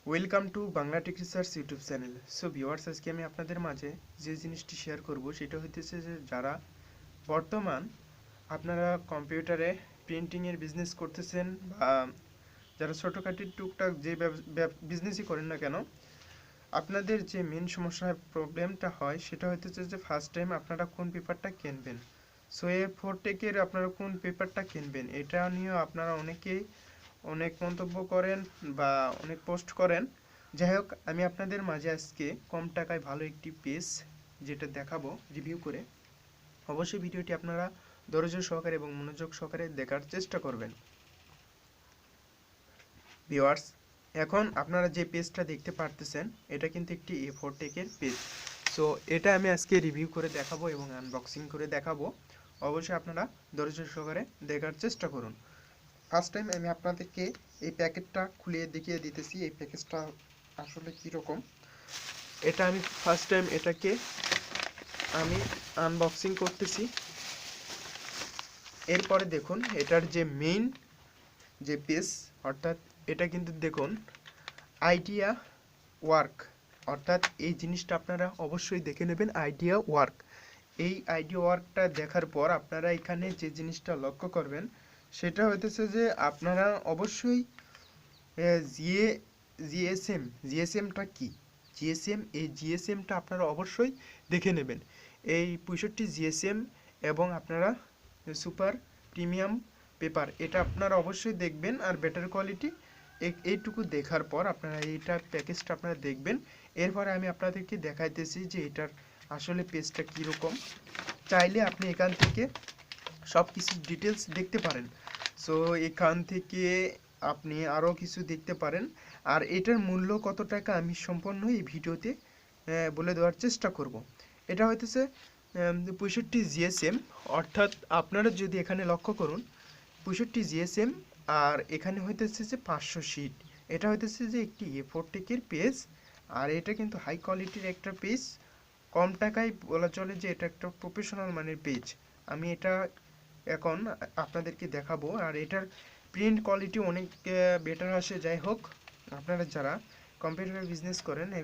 Welcome to Bangla tech research YouTube channel. So viewers, আজকে আমি আপনাদের মাঝে যে জিনিসটি শেয়ার করব সেটা হইতেছে যে যারা বর্তমান আপনারা কম্পিউটারে প্রিন্টিংয়ের বিজনেস করতেছেন বা যারা ছোটোখাটো টুকটাক যে বিজনেসই করেন না কেন, আপনাদের যে মেন সমস্যা প্রবলেমটা হয় সেটা হইতেছে যে ফার্স্ট টাইম আপনারা কোন পেপারটা কিনবেন। সো এ ফোর টেকের আপনারা কোন পেপারটা কিনবেন এটা নিয়েও আপনারা অনেকেই অনেক মন্তব্য করেন বা অনেক পোস্ট করেন। যাই হোক, আমি আপনাদের মাঝে আজকে কম টাকায় ভালো একটি পেজ যেটা দেখাবো রিভিউ করে। অবশ্যই ভিডিওটি আপনারা ধৈর্য সহকারে এবং মনোযোগ সহকারে দেখার চেষ্টা করবেন। ভিউয়ার্স, এখন আপনারা যে পেজটা দেখতে পারতেছেন এটা কিন্তু একটি A4 টেকের পেজ। সো এটা আমি আজকে রিভিউ করে দেখাবো এবং আনবক্সিং করে দেখাবো। অবশ্যই আপনারা ধৈর্য সহকারে দেখার চেষ্টা করুন। ফার্স্ট টাইম আমি আপনাদেরকে এই প্যাকেটটা খুলে দেখিয়ে দিতেছি এই প্যাকেজটা আসলে কীরকম। এটা আমি ফার্স্ট টাইম এটাকে আমি আনবক্সিং করতেছি। এরপরে দেখুন এটার যে মেইন যে পেজ, অর্থাৎ এটা কিন্তু দেখুন আইডিয়া ওয়ার্ক, অর্থাৎ এই জিনিসটা আপনারা অবশ্যই দেখে নেবেন আইডিয়া ওয়ার্ক। এই আইডিয়া ওয়ার্কটা দেখার পর আপনারা এখানে যে জিনিসটা লক্ষ্য করবেন সেটা হইতেছে যে আপনারা অবশ্যই জিএসএমটা কি, এই জিএসএমটা আপনারা অবশ্যই দেখে নেবেন। এই 65 জিএসএম এবং আপনারা সুপার প্রিমিয়াম পেপার এটা আপনারা অবশ্যই দেখবেন। আর বেটার কোয়ালিটি এইটুকু দেখার পর আপনারা এইটা প্যাকেজটা আপনারা দেখবেন। এরপরে আমি আপনাদেরকে দেখাইতেছি যে এটার আসলে পেজটা কীরকম। চাইলে আপনি এখান থেকে সব কিছু ডিটেলস দেখতে পারেন। সো এখান থেকে আপনি আরও কিছু দেখতে পারেন। আর এটার মূল্য কত টাকা আমি সম্পূর্ণ এই ভিডিওতে বলে দেওয়ার চেষ্টা করব। এটা হইতেছে 65 জিএসএম, অর্থাৎ আপনারা যদি এখানে লক্ষ্য করুন 65 জিএসএম, আর এখানে হইতেছে যে 500 শিট। এটা হইতেছে যে একটি A4 টেকের পেজ, আর এটা কিন্তু হাই কোয়ালিটির একটা পেজ। কম টাকায় বলা চলে যে এটা একটা প্রফেশনাল মানের পেজ। আমি এটা এখন আপনাদেরকে দেখাবো। আর এটার প্রিন্ট কোয়ালিটি অনেক বেটার আসে। যাই হোক, আপনারা যারা কম্পিউটারে বিজনেস করেন, এই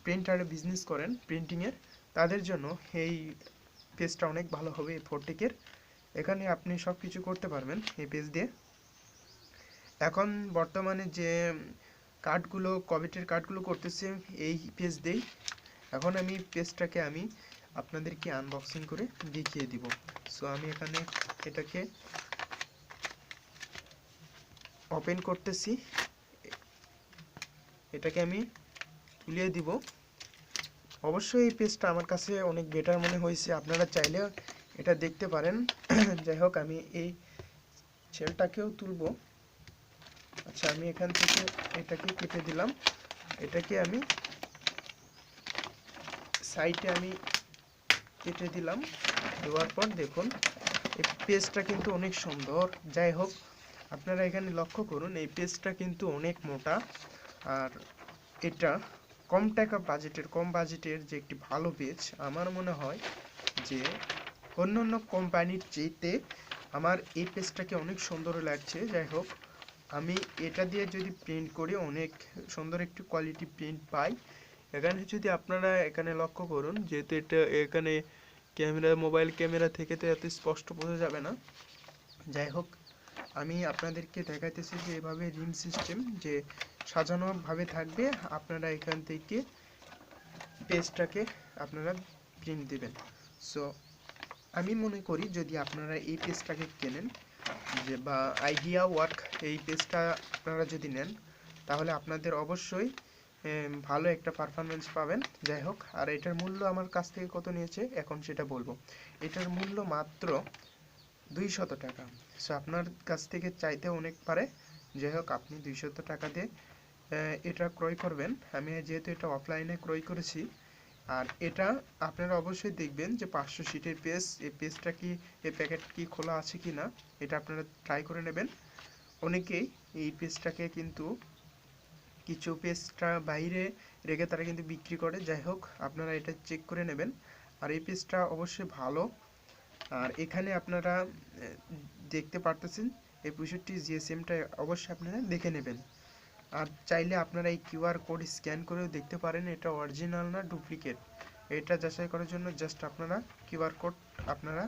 প্রিন্টারে বিজনেস করেন প্রিন্টিংয়ের, তাদের জন্য এই পেজটা অনেক ভালো হবে A4 টেকের। এখানে আপনি সব কিছু করতে পারবেন এই পেজ দিয়ে। এখন বর্তমানে যে কার্ডগুলো কবিটের কার্ডগুলো করতেছে এই পেজ দিয়েই। এখন আমি পেজটাকে আমি আপনাদেরকে আনবক্সিং করে দেখিয়ে দিব। সো আমি এখানে এটাকে ওপেন করতেছি, এটাকে আমি তুলিয়ে দিব। অবশ্যই এই পেজটা আমার কাছে অনেক বেটার মনে হয়েছে, আপনারা চাইলে এটা দেখতে পারেন। যাই হোক, আমি এই শেলটাকেও তুলব। আচ্ছা, আমি এখান থেকে এটাকে কেটে দিলাম। এটাকে আমি সাইডে আমি কেটে দিলাম। দেওয়ার পর দেখুন এই পেজটা কিন্তু অনেক সুন্দর। যাই হোক, আপনারা এখানে লক্ষ্য করুন এই পেজটা কিন্তু অনেক মোটা। আর এটা কম বাজেটের যে একটি ভালো পেজ। আমার মনে হয় যে অন্য কোম্পানির চেয়ে আমার এই পেজটাকে অনেক সুন্দর লাগছে। যাই হোক, আমি এটা দিয়ে যদি প্রিন্ট করি অনেক সুন্দর একটি কোয়ালিটি প্রিন্ট পাই। এখানে যদি আপনারা এখানে লক্ষ্য করুন, যেহেতু এটা এখানে মোবাইল ক্যামেরা থেকে তো এত স্পষ্ট বোঝা যাবে না। যাই হোক, আমি আপনাদেরকে দেখাইতেছি যে এভাবে রিম সিস্টেম যে সাজানোভাবে থাকবে। আপনারা এখান থেকে পেজটাকে আপনারা প্রিন্ট দিবেন। সো আমি মনে করি যদি আপনারা এই পেজটাকে কেনেন যে বা আইডিয়া ওয়ার্ক এই পেজটা আপনারা যদি নেন, তাহলে আপনাদের অবশ্যই ভালো একটা পারফরমেন্স পাবেন। যাই হোক, আর এটার মূল্য আমার কাছ থেকে কত নিয়েছে এখন সেটা বলবো। এটার মূল্য মাত্র 200 টাকা। সো আপনার কাছ থেকে চাইতে অনেক পারে। যাই হোক, আপনি 200 টাকা দিয়ে এটা ক্রয় করবেন। আমি যেহেতু এটা অফলাইনে ক্রয় করেছি। আর এটা আপনারা অবশ্যই দেখবেন যে 500 শিটের পেজ, এই পেজটা কি এই প্যাকেট কি খোলা আছে কি না এটা আপনারা ট্রাই করে নেবেন। অনেকেই এই পেজটাকে কিন্তু কিছু পেজটা বাইরে রেখে তারা কিন্তু বিক্রি করে। যাই হোক, আপনারা এটা চেক করে নেবেন। আর এই পেজটা অবশ্যই ভালো। আর এখানে আপনারা দেখতে পারতেছেন এই 65 জিএসএমটা অবশ্যই আপনারা দেখে নেবেন। আর চাইলে আপনারা এই কিউআর কোড স্ক্যান করেও দেখতে পারেন এটা অরিজিনাল না ডুপ্লিকেট। এটা যাচাই করার জন্য জাস্ট আপনারা কিউআর কোড আপনারা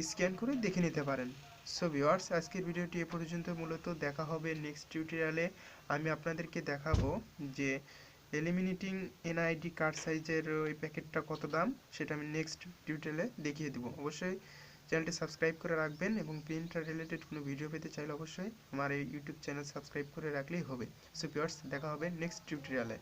স্ক্যান করে দেখে নিতে পারেন। সো ভিউয়ার্স, আজকের ভিডিওটি এ পর্যন্ত। মূলত দেখা হবে নেক্সট টিউটোরিয়ালে। আমি আপনাদেরকে দেখাবো যে এলিমিনেটিং এনআইডি কার্ড সাইজের ওই প্যাকেটটা কত দাম, সেটা আমি নেক্সট টিউটোরিয়ালে দেখিয়ে দেবো। অবশ্যই চ্যানেলটি সাবস্ক্রাইব করে রাখবেন এবং প্রিন্টার রিলেটেড কোনো ভিডিও পেতে চাইলে অবশ্যই আমার এই ইউটিউব চ্যানেল সাবস্ক্রাইব করে রাখলেই হবে। সো ভিউয়ার্স, দেখা হবে নেক্সট টিউটোরিয়ালে।